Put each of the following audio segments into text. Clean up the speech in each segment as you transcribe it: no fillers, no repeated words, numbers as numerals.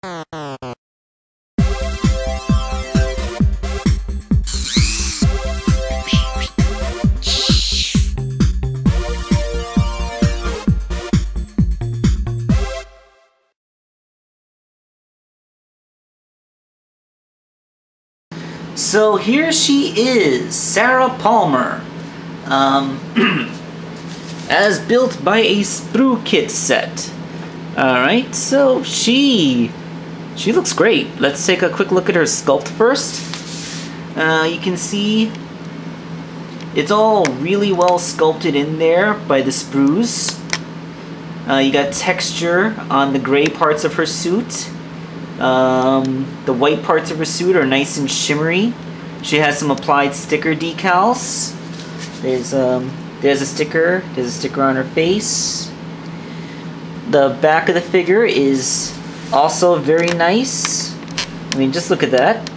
So here she is, Sarah Palmer, as built by a sprue kit set. Alright, so she looks great. Let's take a quick look at her sculpt first. You can see it's all really well sculpted in there by the sprues. You got texture on the gray parts of her suit. The white parts of her suit are nice and shimmery. She has some applied sticker decals. There's a sticker on her face. The back of the figure is also very nice. I mean, just look at that.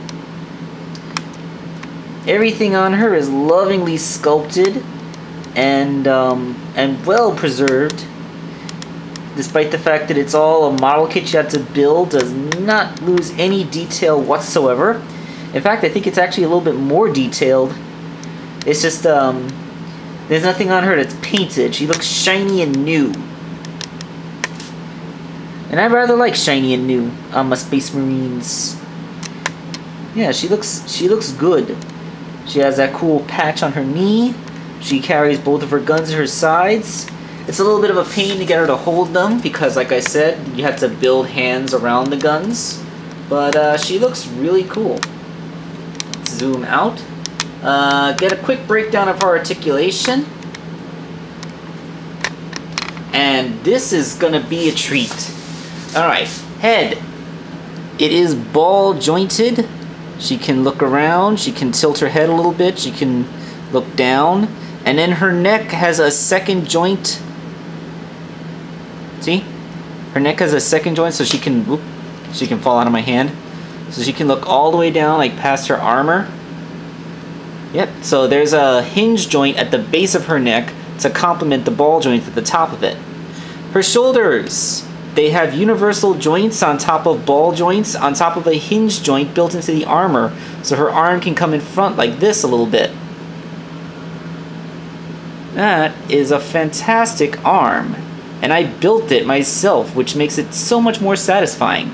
Everything on her is lovingly sculpted and well preserved. Despite the fact that it's all a model kit you have to build, does not lose any detail whatsoever. In fact, I think it's actually a little bit more detailed. It's just, there's nothing on her that's painted. She looks shiny and new. And I rather like shiny and new on my Space Marines. Yeah, she looks good. She has that cool patch on her knee. She carries both of her guns at her sides. It's a little bit of a pain to get her to hold them because, like I said, you have to build hands around the guns. But she looks really cool. Let's zoom out. Get a quick breakdown of her articulation. And this is gonna be a treat. Alright, head. It is ball jointed. She can look around, she can tilt her head a little bit, she can look down. And then her neck has a second joint. See? Her neck has a second joint so she can fall out of my hand. So she can look all the way down, like past her armor. Yep, so there's a hinge joint at the base of her neck to complement the ball joint at the top of it. Her shoulders, they have universal joints on top of ball joints, on top of a hinge joint built into the armor. So her arm can come in front like this a little bit. That is a fantastic arm. And I built it myself, which makes it so much more satisfying.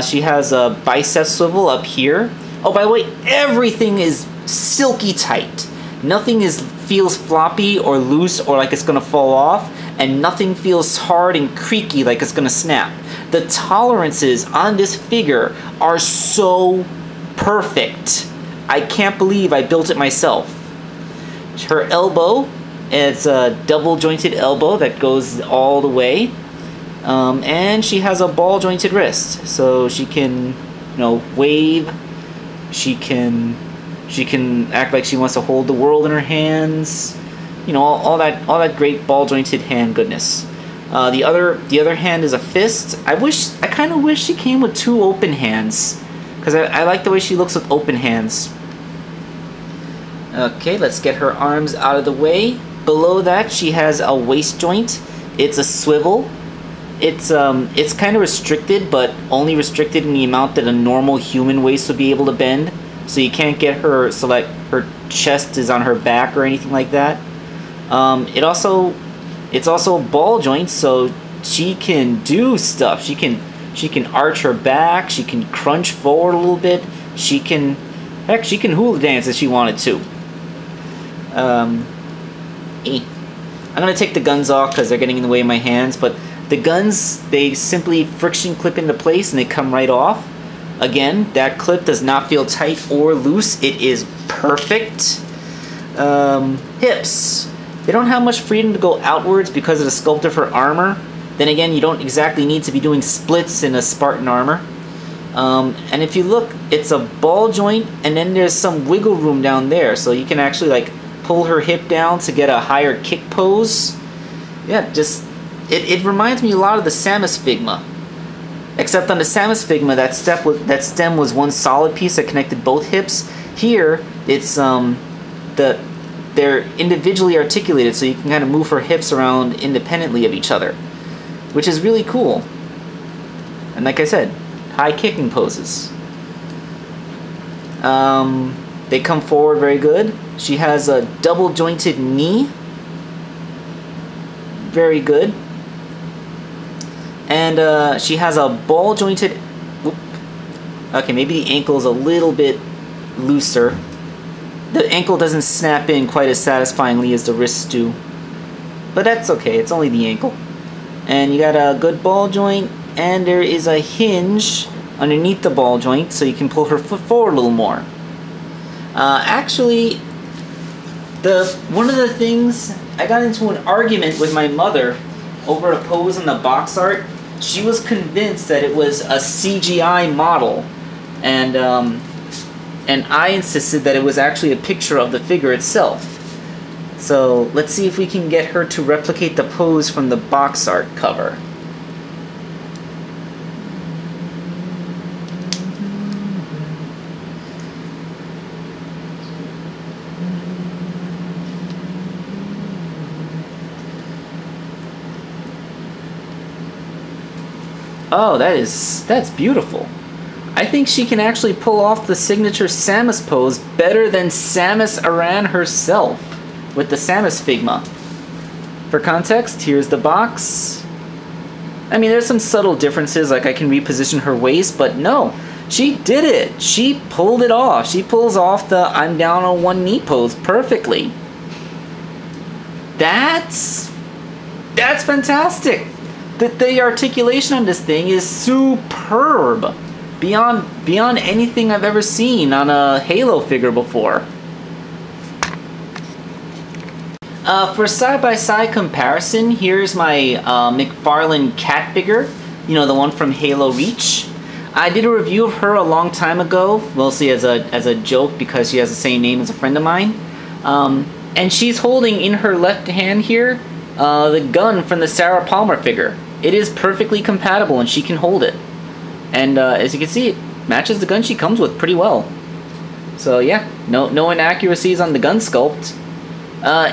She has a bicep swivel up here. Oh, by the way, everything is silky tight. Nothing feels floppy or loose or like it's gonna fall off, and nothing feels hard and creaky like it's gonna snap. The tolerances on this figure are so perfect. I can't believe I built it myself. Her elbow, it's a double jointed elbow that goes all the way. And she has a ball jointed wrist, so she can, wave. She can act like she wants to hold the world in her hands. All that great ball jointed hand goodness. The other hand is a fist. I kind of wish she came with two open hands, because I like the way she looks with open hands. Okay, let's get her arms out of the way. Below that, she has a waist joint. It's a swivel. It's kind of restricted, but only restricted in the amount that a normal human waist would be able to bend. So you can't get her so like her chest is on her back or anything like that. It's also ball joints, so she can do stuff. She can arch her back. She can crunch forward a little bit. She can hula dance if she wanted to. I'm gonna take the guns off because they're getting in the way of my hands, but the guns, they simply friction clip into place and they come right off. Again, that clip does not feel tight or loose. It is perfect. Hips. They don't have much freedom to go outwards because of the sculpt of her armor. Then again, you don't exactly need to be doing splits in a Spartan armor. And if you look, it's a ball joint, and then there's some wiggle room down there, so you can actually like pull her hip down to get a higher kick pose. Yeah, just it reminds me a lot of the Samus Figma. Except on the Samus Figma, that stem was one solid piece that connected both hips. Here, it's they're individually articulated, so you can kind of move her hips around independently of each other, which is really cool. And like I said, high kicking poses. They come forward very good. She has a double jointed knee. Very good. And she has a ball jointed... Okay, maybe the ankle is a little bit looser. The ankle doesn't snap in quite as satisfyingly as the wrists do. But that's okay, it's only the ankle. And you got a good ball joint, and there is a hinge underneath the ball joint so you can pull her foot forward a little more. Actually, one of the things, I got into an argument with my mother over a pose in the box art. She was convinced that it was a CGI model, and I insisted that it was actually a picture of the figure itself. So let's see if we can get her to replicate the pose from the box art cover. Oh, that's beautiful. I think she can actually pull off the signature Samus pose better than Samus Aran herself with the Samus Figma. For context, here's the box. I mean, there's some subtle differences, like I can reposition her waist, but no, she did it. She pulled it off. She pulls off the I'm down on one knee pose perfectly. That's fantastic. The articulation on this thing is superb. Beyond anything I've ever seen on a Halo figure before. For side-by-side comparison, here's my McFarlane cat figure. You know, the one from Halo Reach. I did a review of her a long time ago, mostly as a joke because she has the same name as a friend of mine. And she's holding in her left hand here the gun from the Sarah Palmer figure. It is perfectly compatible and she can hold it. And as you can see, it matches the gun she comes with pretty well. So yeah, no inaccuracies on the gun sculpt.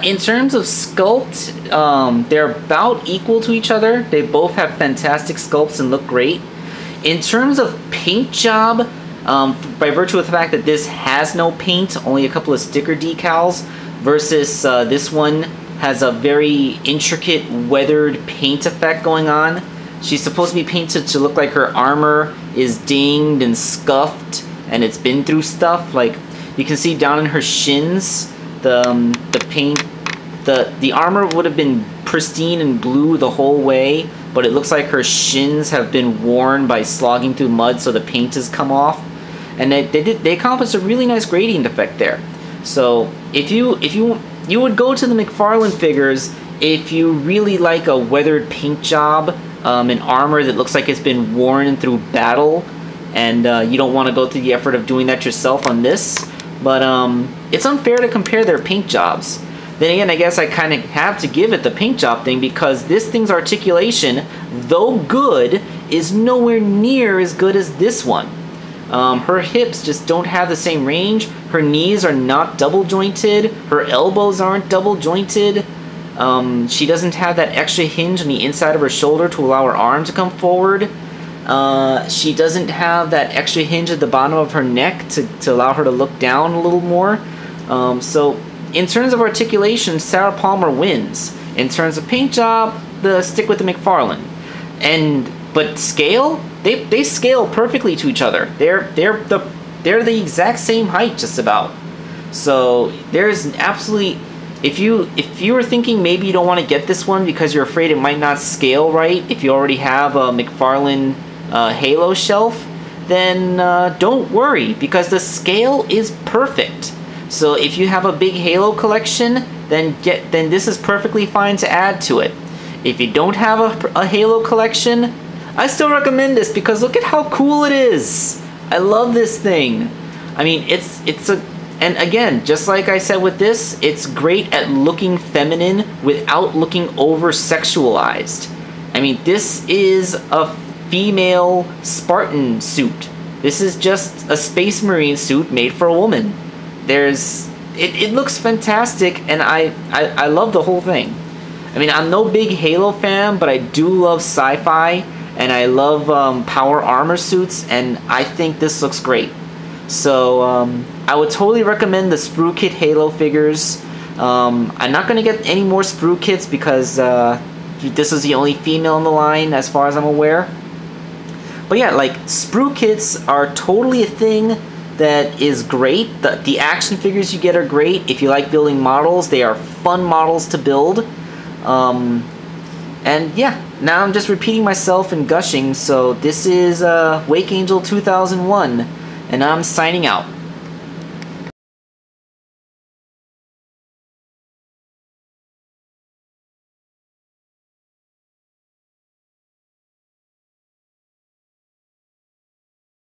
In terms of sculpt, they're about equal to each other. They both have fantastic sculpts and look great. In terms of paint job, by virtue of the fact that this has no paint, only a couple of sticker decals, versus this one has a very intricate weathered paint effect going on. She's supposed to be painted to look like her armor is dinged and scuffed and it's been through stuff. Like you can see down in her shins, the paint, the armor would have been pristine and blue the whole way, but it looks like her shins have been worn by slogging through mud, so the paint has come off. And they accomplished a really nice gradient effect there. So if you would go to the McFarlane figures if you really like a weathered paint job, an armor that looks like it's been worn through battle, and you don't want to go through the effort of doing that yourself on this. But it's unfair to compare their paint jobs. Then again, I guess I kind of have to give it the paint job thing because this thing's articulation, though good, is nowhere near as good as this one. Her hips just don't have the same range. Her knees are not double jointed. Her elbows aren't double jointed. She doesn't have that extra hinge on the inside of her shoulder to allow her arm to come forward. She doesn't have that extra hinge at the bottom of her neck to allow her to look down a little more. So in terms of articulation, Sarah Palmer wins. In terms of paint job, stick with the McFarlane. But scale, they scale perfectly to each other. They're the exact same height just about. So there's absolutely, if you were thinking maybe you don't want to get this one because you're afraid it might not scale right if you already have a McFarlane Halo shelf, then don't worry because the scale is perfect. So if you have a big Halo collection, then this is perfectly fine to add to it. If you don't have a Halo collection, I still recommend this because look at how cool it is. I love this thing. I mean, and again, just like I said with this, it's great at looking feminine without looking over-sexualized. I mean, this is a female Spartan suit. This is just a Space Marine suit made for a woman. It looks fantastic, and I love the whole thing. I mean, I'm no big Halo fan, but I do love sci-fi, and I love power armor suits, and I think this looks great. So I would totally recommend the Sprue Kit Halo figures. I'm not going to get any more Sprue Kits because this is the only female in the line as far as I'm aware. But yeah, like, Sprue Kits are totally a thing that is great. The action figures you get are great. If you like building models, they are fun models to build. And yeah, now I'm just repeating myself and gushing, so this is Wakeangel2K1, and I'm signing out.